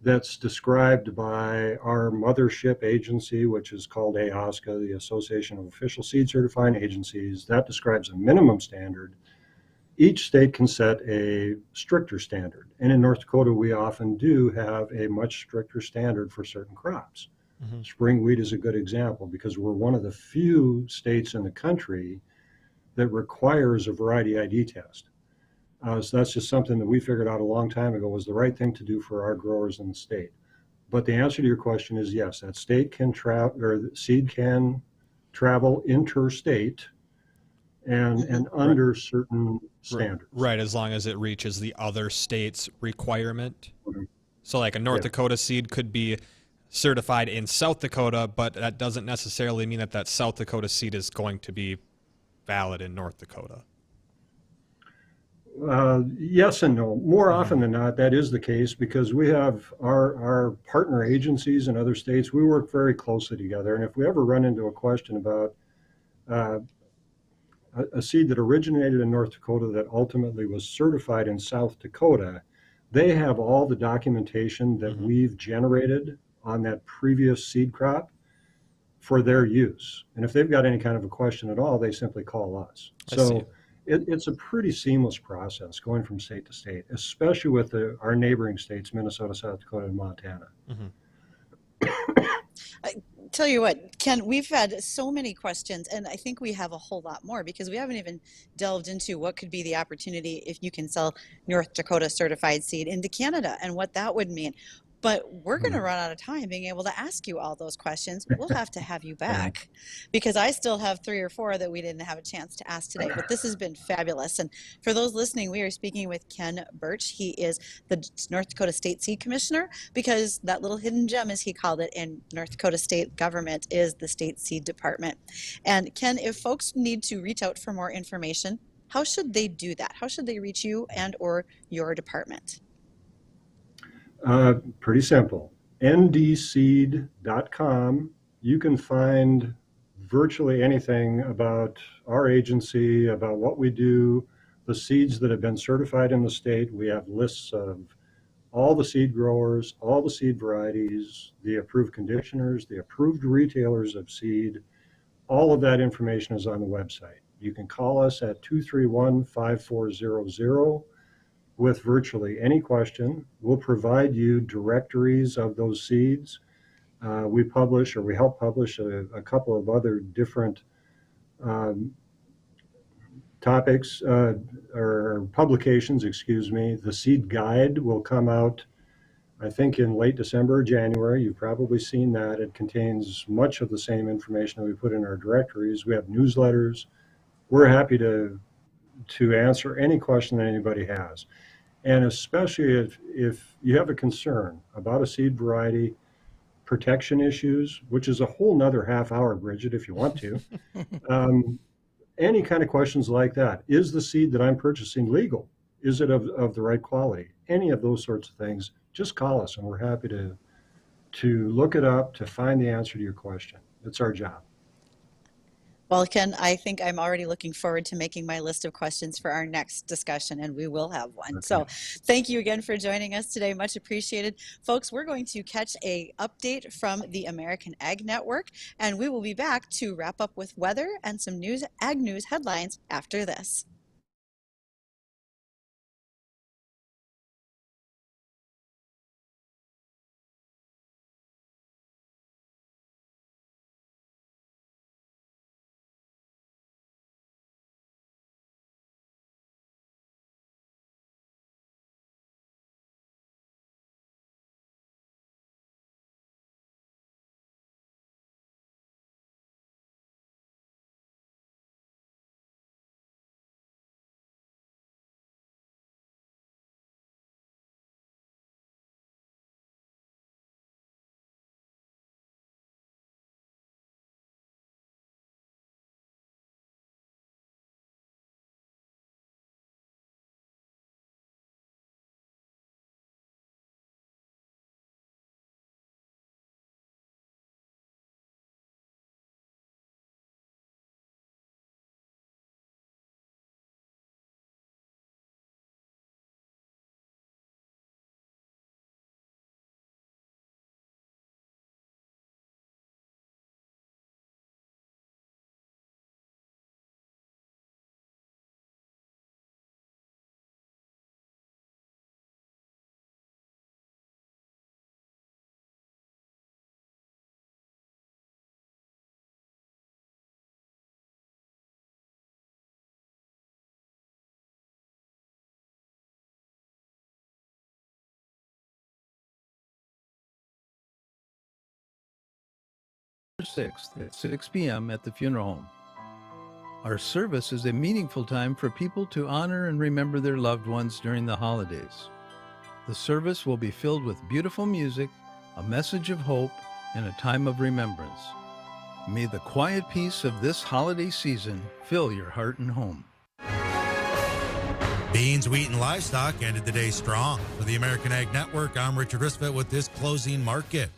that's described by our mothership agency, which is called AOSCA, the Association of Official Seed Certifying Agencies. That describes a minimum standard. Each state can set a stricter standard. And in North Dakota, we often do have a much stricter standard for certain crops. Mm-hmm. Spring wheat is a good example because we're one of the few states in the country that requires a variety ID test. So that's just something that we figured out a long time ago was the right thing to do for our growers in the state. But the answer to your question is yes, that state can travel, or the seed can travel interstate and under certain standards. Right, as long as it reaches the other state's requirement. Mm-hmm. So like a North Dakota seed could be certified in South Dakota, but that doesn't necessarily mean that that South Dakota seed is going to be valid in North Dakota. Yes and no. More often than not, that is the case because we have our partner agencies in other states. We work very closely together. And if we ever run into a question about a seed that originated in North Dakota that ultimately was certified in South Dakota, they have all the documentation that we've generated on that previous seed crop for their use. And if they've got any kind of a question at all, they simply call us. So it's a pretty seamless process going from state to state, especially with our neighboring states, Minnesota, South Dakota, and Montana. Mm-hmm. I tell you what, Ken, we've had so many questions, and I think we have a whole lot more because we haven't even delved into what could be the opportunity if you can sell North Dakota certified seed into Canada and what that would mean. But we're going to run out of time being able to ask you all those questions. We'll have to have you back because I still have 3 or 4 that we didn't have a chance to ask today. But this has been fabulous. And for those listening, we are speaking with Ken Bertsch. He is the North Dakota State Seed Commissioner because that little hidden gem, as he called it, in North Dakota state government is the State Seed Department. And Ken, if folks need to reach out for more information, how should they do that? How should they reach you and or your department? Pretty simple. ndseed.com. You can find virtually anything about our agency, about what we do, the seeds that have been certified in the state. We have lists of all the seed growers, all the seed varieties, the approved conditioners, the approved retailers of seed. All of that information is on the website. You can call us at 231-5400. With virtually any question. We'll provide you directories of those seeds. We publish, or we help publish, a couple of other different topics or publications, excuse me. The seed guide will come out I think in late December, January, you've probably seen that. It contains much of the same information that we put in our directories. We have newsletters. We're happy to answer any question that anybody has. And especially if you have a concern about a seed variety, protection issues, which is a whole nother half hour, Bridgette, if you want to. Any kind of questions like that. Is the seed that I'm purchasing legal? Is it of the right quality? Any of those sorts of things, just call us and we're happy to look it up, to find the answer to your question. It's our job. Well, Ken, I think I'm already looking forward to making my list of questions for our next discussion, and we will have one. Okay. So thank you again for joining us today. Much appreciated. Folks, we're going to catch a update from the American Ag Network, and we will be back to wrap up with weather and some ag news headlines after this. December 6th at 6 p.m. at the funeral home. Our service is a meaningful time for people to honor and remember their loved ones during the holidays. The service will be filled with beautiful music, a message of hope, and a time of remembrance. May the quiet peace of this holiday season fill your heart and home. Beans, wheat, and livestock ended the day strong. For the American Ag Network, I'm Richard Risvet with this closing market.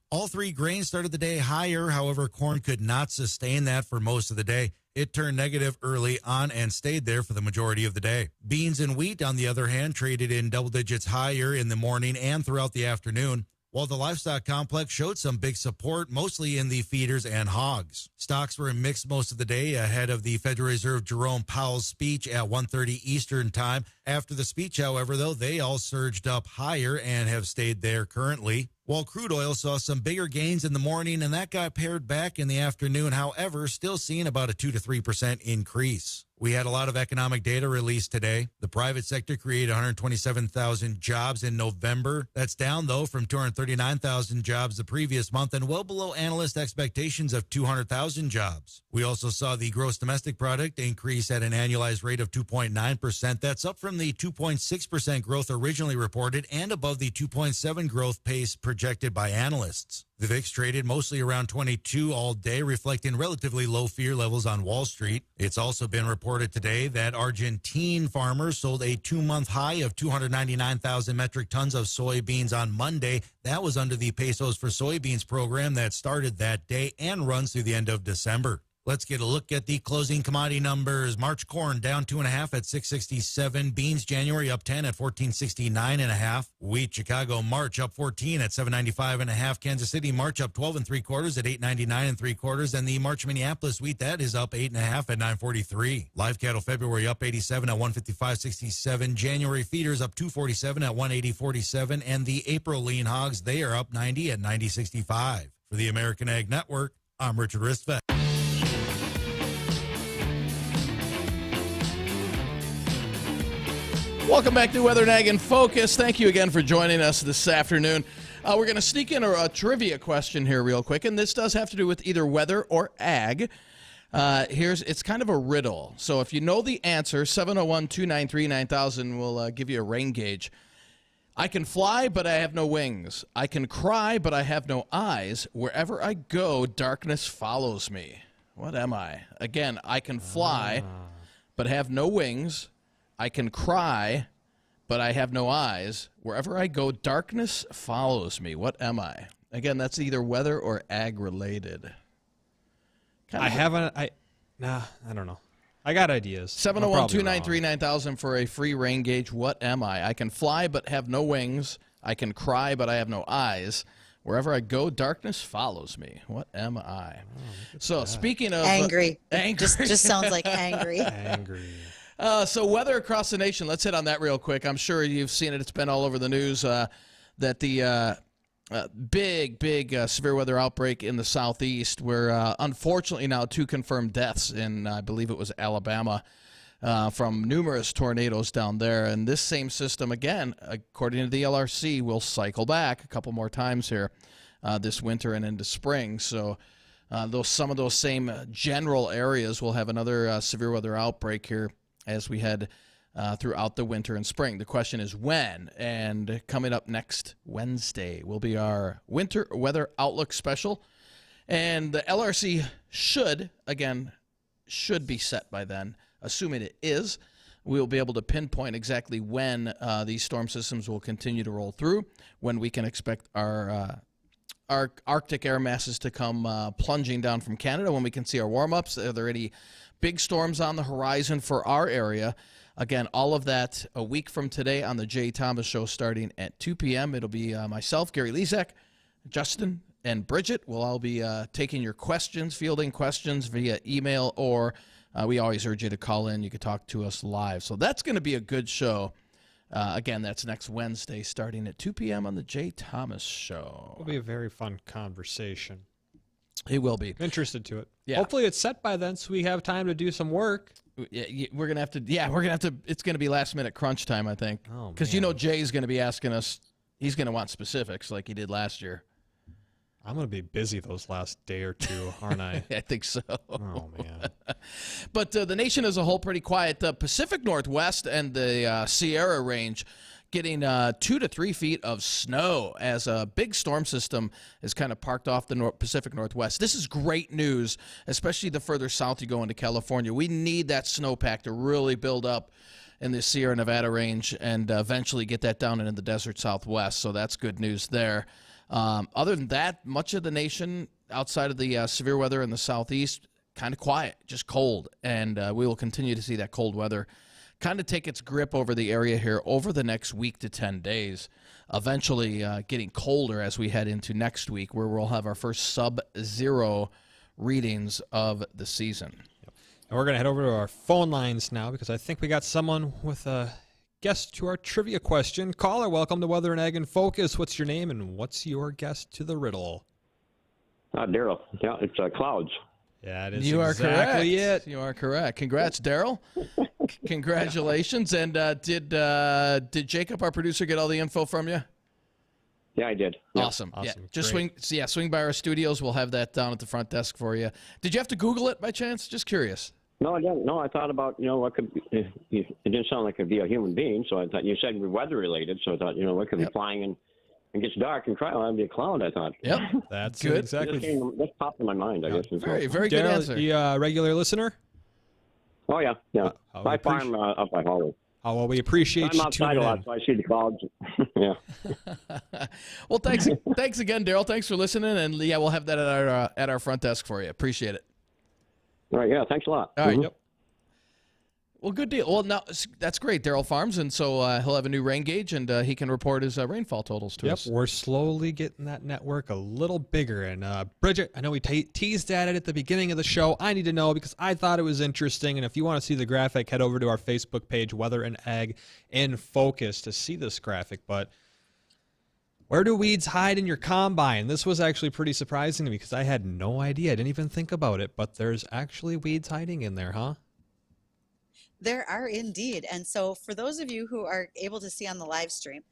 All three grains started the day higher. However, corn could not sustain that for most of the day. It turned negative early on and stayed there for the majority of the day. Beans and wheat, on the other hand, traded in double digits higher in the morning and throughout the afternoon, while the livestock complex showed some big support, mostly in the feeders and hogs. Stocks were mixed most of the day ahead of the Federal Reserve Jerome Powell's speech at 1:30 Eastern Time. After the speech, however, though, they all surged up higher and have stayed there currently. While crude oil saw some bigger gains in the morning, and that got pared back in the afternoon, however, still seeing about a 2 to 3% increase. We had a lot of economic data released today. The private sector created 127,000 jobs in November. That's down, though, from 239,000 jobs the previous month and well below analyst expectations of 200,000 jobs. We also saw the gross domestic product increase at an annualized rate of 2.9%. That's up from the 2.6% growth originally reported and above the 2.7% growth pace projected by analysts. The VIX traded mostly around 22 all day, reflecting relatively low fear levels on Wall Street. It's also been reported today that Argentine farmers sold a 2-month high of 299,000 metric tons of soybeans on Monday. That was under the Pesos for Soybeans program that started that day and runs through the end of December. Let's get a look at the closing commodity numbers. March corn down 2.5 at 667. Beans January up 10 at 1469.5. Wheat Chicago March up 14 at 795.5. Kansas City March up 12 3/4 at 899 3/4. And the March Minneapolis wheat, that is up 8.5 at 943. Live cattle February up 87 at 155.67. January feeders up 247 at 180.47. And the April lean hogs, they are up 90 at 90.65. For the American Ag Network, I'm Richard Risvet. Welcome back to Weather and Ag in Focus. Thank you again for joining us this afternoon. We're going to sneak in a trivia question here real quick, and this does have to do with either weather or ag. It's kind of a riddle. So if you know the answer, 701-293-9000 will give you a rain gauge. I can fly, but I have no wings. I can cry, but I have no eyes. Wherever I go, darkness follows me. What am I? Again, I can fly, but have no wings. I can cry, but I have no eyes. Wherever I go, darkness follows me. What am I? Again, that's either weather or ag related. I don't know. I got ideas. 701-293-9000 for a free rain gauge. What am I? I can fly, but have no wings. I can cry, but I have no eyes. Wherever I go, darkness follows me. What am I? So speaking of... Angry. Angry. Just sounds like angry. Angry. So weather across the nation, let's hit on that real quick. I'm sure you've seen it. It's been all over the news that the big severe weather outbreak in the southeast where unfortunately now 2 confirmed deaths in, I believe it was Alabama, from numerous tornadoes down there. And this same system, again, according to the LRC, will cycle back a couple more times here this winter and into spring. So some of those same general areas will have another severe weather outbreak here as we head throughout the winter and spring. The question is when, and coming up next Wednesday will be our winter weather outlook special. And the LRC should be set by then, assuming it is. We'll be able to pinpoint exactly when these storm systems will continue to roll through, when we can expect our Arctic air masses to come plunging down from Canada, when we can see our warm-ups. Are there any big storms on the horizon for our area? Again, all of that a week from today on the Jay Thomas Show starting at 2 p.m. It'll be myself, Gary Lezak, Justin, and Bridgette. We'll all be taking your questions, fielding questions via email, or we always urge you to call in. You can talk to us live. So that's going to be a good show. Again, that's next Wednesday starting at 2 p.m. on the Jay Thomas Show. It'll be a very fun conversation. It will be. Interested to it. Yeah. Hopefully it's set by then so we have time to do some work. We're going to have to, it's going to be last minute crunch time, I think. Because Jay's going to be asking us, he's going to want specifics like he did last year. I'm going to be busy those last day or two, aren't I? I think so. Oh, man. But the nation as a whole pretty quiet. The Pacific Northwest and the Sierra Range getting 2 to 3 feet of snow as a big storm system is kind of parked off the Pacific Northwest. This is great news, especially the further south you go into California. We need that snowpack to really build up in the Sierra Nevada range and eventually get that down into the desert Southwest. So that's good news there. Other than that, much of the nation outside of the severe weather in the southeast, kind of quiet, just cold. And we will continue to see that cold weather kind of take its grip over the area here over the next week to 10 days, eventually getting colder as we head into next week, where we'll have our first sub-zero readings of the season. And we're going to head over to our phone lines now because I think we got someone with a guess to our trivia question. Caller, welcome to Weather and Ag in Focus. What's your name and what's your guess to the riddle? Daryl. Yeah, it's clouds. Yeah, it is. You exactly are correct. You are correct. Congrats, Daryl. Congratulations. And did Jacob, our producer, get all the info from you? Yeah, I did. Awesome. Yeah, just swing by our studios. We'll have that down at the front desk for you. Did you have to Google it by chance? Just curious. No, I didn't. No, I thought about, what could be, it didn't sound like it could be a human being, so I thought you said weather related, so I thought, what could be flying and gets dark and cry, well, that'd be a cloud, I thought. Yep. That's good. Exactly. That popped in my mind, I guess. Very, very good answer. You a regular listener? Oh, yeah. I farm up by Hollywood. Oh, well, we appreciate you tuning in. I'm outside a lot, so I see the clouds. Yeah. Well, thanks again, Daryl. Thanks for listening, and we'll have that at our front desk for you. Appreciate it. All right, yeah, thanks a lot. All right, yep. Well, good deal. Well, now that's great, Daryl Farms, and so he'll have a new rain gauge, and he can report his rainfall totals to us. Yep, we're slowly getting that network a little bigger. And Bridgette, I know we teased at it at the beginning of the show. I need to know because I thought it was interesting, and if you want to see the graphic, head over to our Facebook page, Weather and Ag in Focus, to see this graphic. But where do weeds hide in your combine? This was actually pretty surprising to me because I had no idea. I didn't even think about it, but there's actually weeds hiding in there, huh? There are indeed. And so for those of you who are able to see on the live stream,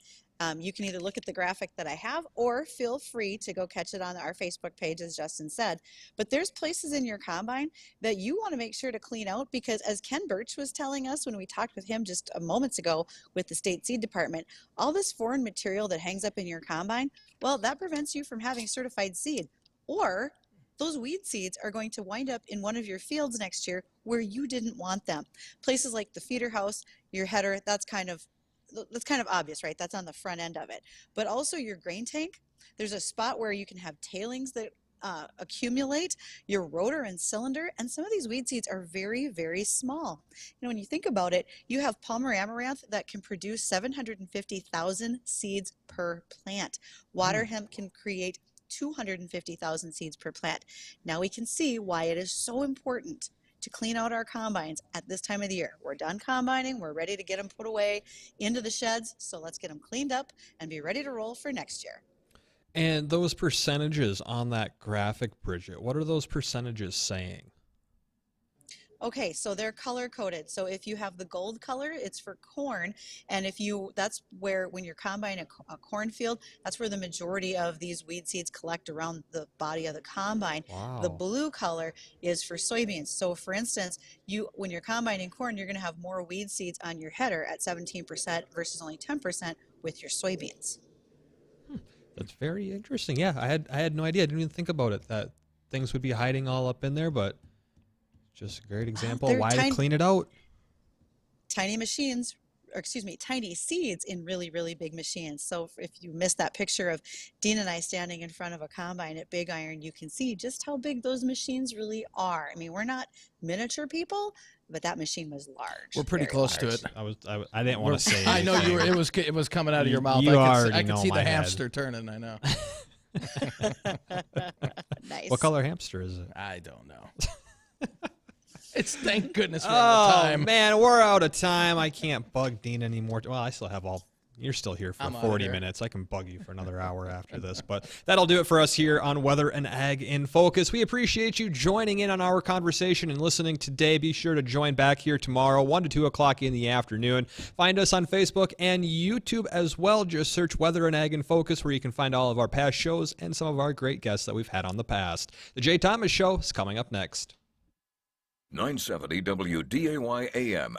you can either look at the graphic that I have or feel free to go catch it on our Facebook page, as Justin said. But there's places in your combine that you want to make sure to clean out, because as Ken Bertsch was telling us when we talked with him just a moments ago with the state seed department, all this foreign material that hangs up in your combine, well, that prevents you from having certified seed. Or those weed seeds are going to wind up in one of your fields next year where you didn't want them. Places like the feeder house, your header, that's kind of obvious, right? That's on the front end of it. But also your grain tank, there's a spot where you can have tailings that accumulate, your rotor and cylinder, and some of these weed seeds are very, very small. You know, when you think about it, you have Palmer amaranth that can produce 750,000 seeds per plant. Water hemp can create 250,000 seeds per plant. Now we can see why it is so important to clean out our combines at this time of the year. We're done combining, we're ready to get them put away into the sheds, so let's get them cleaned up and be ready to roll for next year. And those percentages on that graphic, Bridgette, what are those percentages saying? Okay, so they're color coded. So if you have the gold color, it's for corn. And that's where, when you're combining a cornfield, that's where the majority of these weed seeds collect around the body of the combine. Wow. The blue color is for soybeans. So for instance, when you're combining corn, you're going to have more weed seeds on your header at 17% versus only 10% with your soybeans. That's very interesting. Yeah, I had no idea. I didn't even think about it, that things would be hiding all up in there, but just a great example of why to clean it out. Tiny machines, or excuse me, tiny seeds in really, really big machines. So if you missed that picture of Dean and I standing in front of a combine at Big Iron, you can see just how big those machines really are. I mean, we're not miniature people, but that machine was large. We're pretty close to it. I didn't want to say I know you were. It was coming out of your mouth. I could see the hamster turning. I know. Nice. What color hamster is it? I don't know. It's thank goodness we're out of time. Oh, man, we're out of time. I can't bug Dean anymore. Well, I still have you're still here for 40 minutes. I can bug you for another hour after this. But that'll do it for us here on Weather and Ag in Focus. We appreciate you joining in on our conversation and listening today. Be sure to join back here tomorrow, 1 to 2 o'clock in the afternoon. Find us on Facebook and YouTube as well. Just search Weather and Ag in Focus, where you can find all of our past shows and some of our great guests that we've had on the past. The Jay Thomas Show is coming up next. 970 WDAY AM.